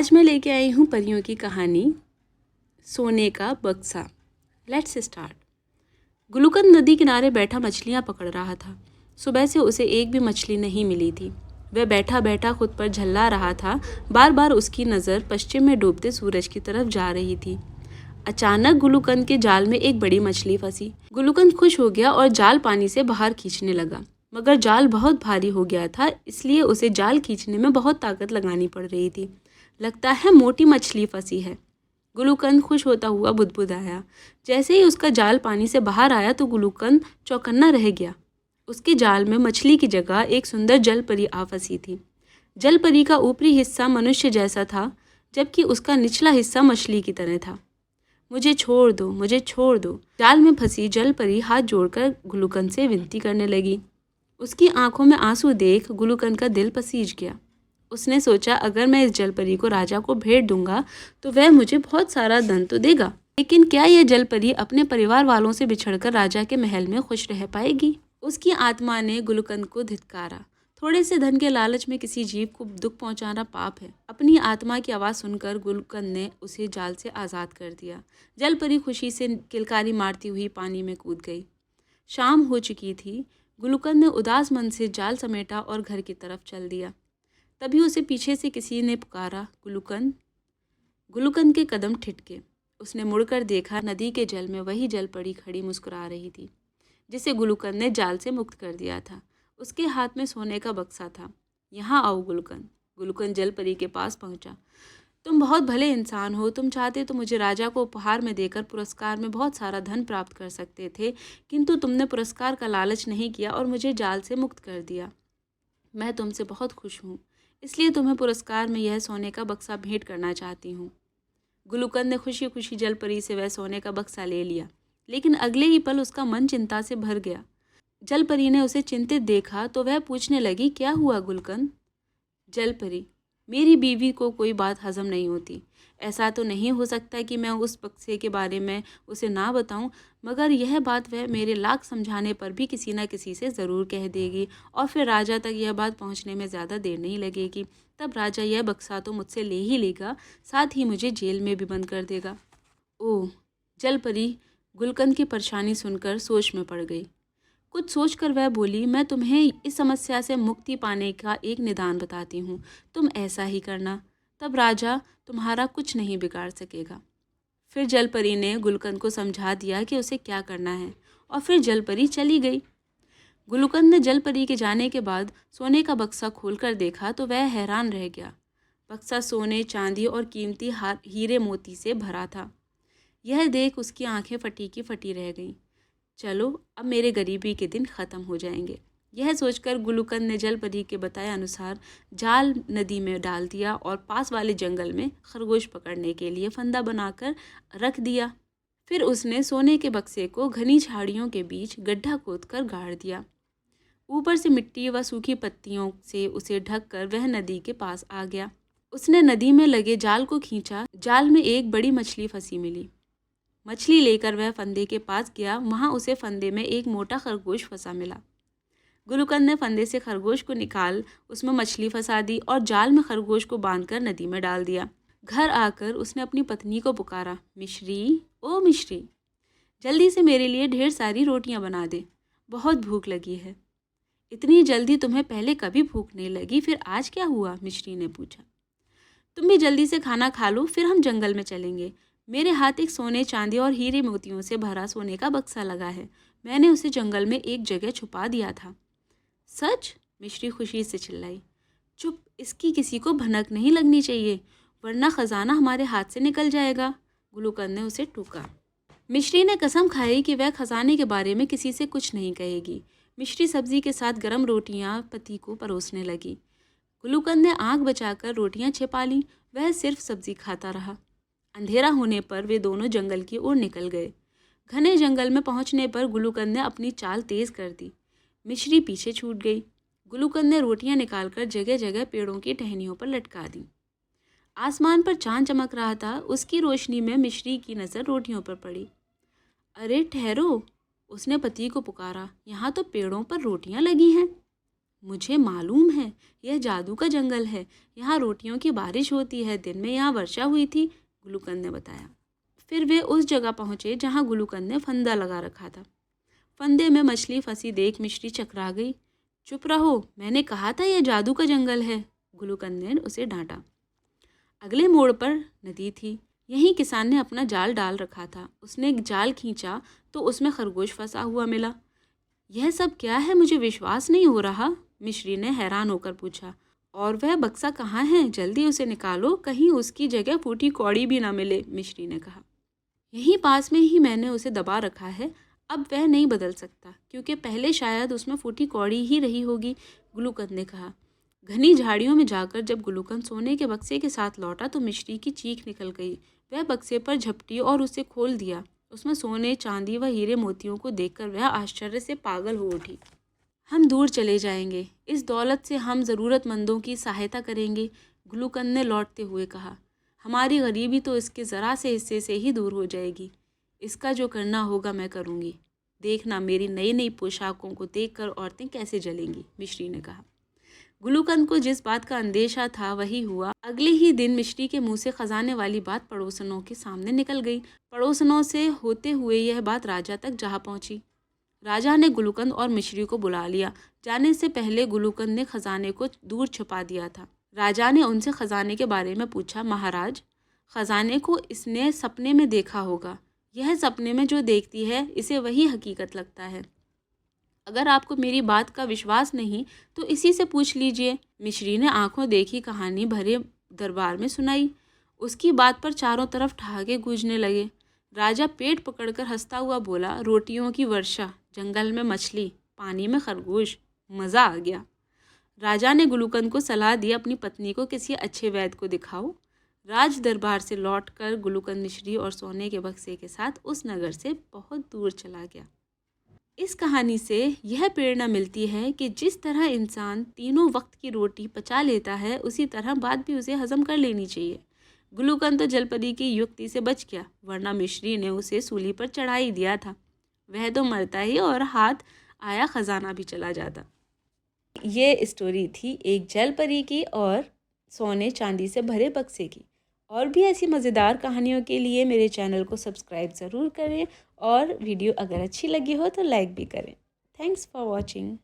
आज मैं लेके आई हूँ परियों की कहानी सोने का बक्सा। Let's start. गुलूकंद नदी किनारे बैठा मछलियाँ पकड़ रहा था। सुबह से उसे एक भी मछली नहीं मिली थी। वह बैठा बैठा खुद पर झल्ला रहा था। बार बार उसकी नज़र पश्चिम में डूबते सूरज की तरफ जा रही थी। अचानक गुलूकंद के जाल में एक बड़ी मछली फंसी। गुलूकंद खुश हो गया और जाल पानी से बाहर खींचने लगा, मगर जाल बहुत भारी हो गया था, इसलिए उसे जाल खींचने में बहुत ताकत लगानी पड़ रही थी। लगता है मोटी मछली फंसी है, गुलूकंद खुश होता हुआ बुदबुदाया। जैसे ही उसका जाल पानी से बाहर आया तो गुलूकंद चौकन्ना रह गया। उसके जाल में मछली की जगह एक सुंदर जलपरी आ फंसी थी। जलपरी का ऊपरी हिस्सा मनुष्य जैसा था, जबकि उसका निचला हिस्सा मछली की तरह था। मुझे छोड़ दो, मुझे छोड़ दो। जाल में फंसी जलपरी हाथ जोड़कर गुलूकंद से विनती करने लगी। उसकी आंखों में आंसू देख गुलूकंद का दिल पसीज गया। उसने सोचा, अगर मैं इस जलपरी को राजा को भेंट दूंगा तो वह मुझे बहुत सारा धन तो देगा, लेकिन क्या यह जलपरी अपने परिवार वालों से बिछड़कर राजा के महल में खुश रह पाएगी? उसकी आत्मा ने गुलूकंद को धिक्कारा। थोड़े से धन के लालच में किसी जीव को दुख पहुंचाना पाप है। अपनी आत्मा की आवाज़ सुनकर गुलूकंद ने उसे जाल से आज़ाद कर दिया। जलपरी खुशी से किलकारी मारती हुई पानी में कूद गई। शाम हो चुकी थी। गुलूकंद ने उदास मन से जाल समेटा और घर की तरफ चल दिया। तभी उसे पीछे से किसी ने पुकारा, गुलूकंद। गुलूकंद के कदम ठिठके। उसने मुड़कर देखा, नदी के जल में वही जलपरी खड़ी मुस्कुरा रही थी, जिसे गुलूकंद ने जाल से मुक्त कर दिया था। उसके हाथ में सोने का बक्सा था। यहाँ आओ गुलूकंद। गुलूकंद जलपरी के पास पहुँचा। तुम बहुत भले इंसान हो। तुम चाहते तो मुझे राजा को उपहार में देकर पुरस्कार में बहुत सारा धन प्राप्त कर सकते थे, किंतु तुमने पुरस्कार का लालच नहीं किया और मुझे जाल से मुक्त कर दिया। मैं तुमसे बहुत खुश हूँ, इसलिए तुम्हें पुरस्कार में यह सोने का बक्सा भेंट करना चाहती हूँ। गुलूकंद ने खुशी खुशी जलपरी से वह सोने का बक्सा ले लिया, लेकिन अगले ही पल उसका मन चिंता से भर गया। जलपरी ने उसे चिंतित देखा तो वह पूछने लगी, क्या हुआ गुलूकंद? जलपरी, मेरी बीवी को कोई बात हजम नहीं होती। ऐसा तो नहीं हो सकता कि मैं उस बक्से के बारे में उसे ना बताऊं, मगर यह बात वह मेरे लाख समझाने पर भी किसी न किसी से ज़रूर कह देगी, और फिर राजा तक यह बात पहुंचने में ज़्यादा देर नहीं लगेगी। तब राजा यह बक्सा तो मुझसे ले ही लेगा, साथ ही मुझे जेल में भी बंद कर देगा। ओह! जलपरी गुलूकंद की परेशानी सुनकर सोच में पड़ गई। कुछ सोचकर वह बोली, मैं तुम्हें इस समस्या से मुक्ति पाने का एक निदान बताती हूँ। तुम ऐसा ही करना, तब राजा तुम्हारा कुछ नहीं बिगाड़ सकेगा। फिर जलपरी ने गुलूकंद को समझा दिया कि उसे क्या करना है, और फिर जलपरी चली गई। गुलूकंद ने जलपरी के जाने के बाद सोने का बक्सा खोलकर देखा तो वह हैरान रह गया। बक्सा सोने, चांदी और कीमती हीरे मोती से भरा था। यह देख उसकी आंखें फटी की फटी रह गईं। चलो, अब मेरे गरीबी के दिन ख़त्म हो जाएंगे। यह सोचकर गुलूकंद ने जलपरी के बताए अनुसार जाल नदी में डाल दिया और पास वाले जंगल में खरगोश पकड़ने के लिए फंदा बनाकर रख दिया। फिर उसने सोने के बक्से को घनी झाड़ियों के बीच गड्ढा खोदकर गाड़ दिया। ऊपर से मिट्टी व सूखी पत्तियों से उसे ढककर वह नदी के पास आ गया। उसने नदी में लगे जाल को खींचा। जाल में एक बड़ी मछली फंसी मिली। मछली लेकर वह फंदे के पास गया। वहां उसे फंदे में एक मोटा खरगोश फंसा मिला। गुलूकंद ने फंदे से खरगोश को निकाल उसमें मछली फंसा दी और जाल में खरगोश को बांधकर नदी में डाल दिया। घर आकर उसने अपनी पत्नी को पुकारा, मिश्री, ओ मिश्री, जल्दी से मेरे लिए ढेर सारी रोटियां बना दे, बहुत भूख लगी है। इतनी जल्दी तुम्हें पहले कभी भूख नहीं लगी, फिर आज क्या हुआ? मिश्री ने पूछा। तुम भी जल्दी से खाना खा लो, फिर हम जंगल में चलेंगे। मेरे हाथ एक सोने, चांदी और हीरे मोतियों से भरा सोने का बक्सा लगा है। मैंने उसे जंगल में एक जगह छुपा दिया था। सच? मिश्री खुशी से चिल्लाई। चुप, इसकी किसी को भनक नहीं लगनी चाहिए, वरना खजाना हमारे हाथ से निकल जाएगा। गुलूकंद ने उसे टूका। मिश्री ने कसम खाई कि वह खजाने के बारे में किसी से कुछ नहीं कहेगी। मिश्री सब्जी के साथ गर्म रोटियां पति को परोसने लगी। गुलूकंद ने आंख बचाकर रोटियां छिपा लीं। वह सिर्फ सब्जी खाता रहा। अंधेरा होने पर वे दोनों जंगल की ओर निकल गए। घने जंगल में पहुंचने पर गुलूकंद ने अपनी चाल तेज कर दी। मिश्री पीछे छूट गई। गुलूकंद ने रोटियां निकालकर जगह जगह पेड़ों की टहनियों पर लटका दी। आसमान पर चांद चमक रहा था। उसकी रोशनी में मिश्री की नज़र रोटियों पर पड़ी। अरे ठहरो, उसने पति को पुकारा, यहाँ तो पेड़ों पर रोटियां लगी हैं। मुझे मालूम है, यह जादू का जंगल है। यहाँ रोटियों की बारिश होती है। दिन में यहाँ वर्षा हुई थी, गुलूकंद ने बताया। फिर वे उस जगह पहुँचे जहाँ गुलूकंद ने फंदा लगा रखा था। फंदे में मछली फंसी देख मिश्री चकरा गई। चुप रहो, मैंने कहा था यह जादू का जंगल है, गुलूकंद ने उसे डांटा। अगले मोड़ पर नदी थी। यहीं किसान ने अपना जाल डाल रखा था। उसने जाल खींचा तो उसमें खरगोश फंसा हुआ मिला। यह सब क्या है, मुझे विश्वास नहीं हो रहा, मिश्री ने हैरान होकर पूछा। और वह बक्सा कहाँ है? जल्दी उसे निकालो, कहीं उसकी जगह फूटी कौड़ी भी ना मिले, मिश्री ने कहा। यहीं पास में ही मैंने उसे दबा रखा है। अब वह नहीं बदल सकता, क्योंकि पहले शायद उसमें फूटी कौड़ी ही रही होगी, गुलूकंद ने कहा। घनी झाड़ियों में जाकर जब गुलूकंद सोने के बक्से के साथ लौटा तो मिश्री की चीख निकल गई। वह बक्से पर झपटी और उसे खोल दिया। उसमें सोने, चांदी व हीरे मोतियों को देखकर वह आश्चर्य से पागल हो उठी। हम दूर चले जाएंगे, इस दौलत से हम ज़रूरतमंदों की सहायता करेंगे, गुलूकंद ने लौटते हुए कहा। हमारी गरीबी तो इसके ज़रा से हिस्से से ही दूर हो जाएगी। इसका जो करना होगा मैं करूँगी। देखना, मेरी नई नई पोशाकों को देखकर औरतें कैसे जलेंगी, मिश्री ने कहा। गुलूकंद को जिस बात का अंदेशा था वही हुआ। अगले ही दिन मिश्री के मुंह से खजाने वाली बात पड़ोसनों के सामने निकल गई। पड़ोसनों से होते हुए यह बात राजा तक जा पहुंची। राजा ने गुलूकंद और मिश्री को बुला लिया। जाने से पहले गुलूकंद ने खजाने को दूर छुपा दिया था। राजा ने उनसे खजाने के बारे में पूछा। महाराज, खजाने को इसने सपने में देखा होगा। यह सपने में जो देखती है इसे वही हकीकत लगता है। अगर आपको मेरी बात का विश्वास नहीं तो इसी से पूछ लीजिए। मिश्री ने आंखों देखी कहानी भरे दरबार में सुनाई। उसकी बात पर चारों तरफ ठहाके गूंजने लगे। राजा पेट पकड़कर हंसता हुआ बोला, रोटियों की वर्षा, जंगल में मछली, पानी में खरगोश, मज़ा आ गया। राजा ने गुलूकंद को सलाह दी, अपनी पत्नी को किसी अच्छे वैद्य को दिखाओ। राज दरबार से लौटकर गुलूकंद मिश्री और सोने के बक्से के साथ उस नगर से बहुत दूर चला गया। इस कहानी से यह प्रेरणा मिलती है कि जिस तरह इंसान तीनों वक्त की रोटी पचा लेता है, उसी तरह बात भी उसे हजम कर लेनी चाहिए। गुलूकंद तो जलपरी की युक्ति से बच गया, वरना मिश्री ने उसे सूली पर चढ़ा ही दिया था। वह तो मरता ही और हाथ आया खजाना भी चला जाता। ये स्टोरी थी एक जलपरी की और सोने चांदी से भरे बक्से की। और भी ऐसी मज़ेदार कहानियों के लिए मेरे चैनल को सब्सक्राइब ज़रूर करें और वीडियो अगर अच्छी लगी हो तो लाइक भी करें। Thanks for watching.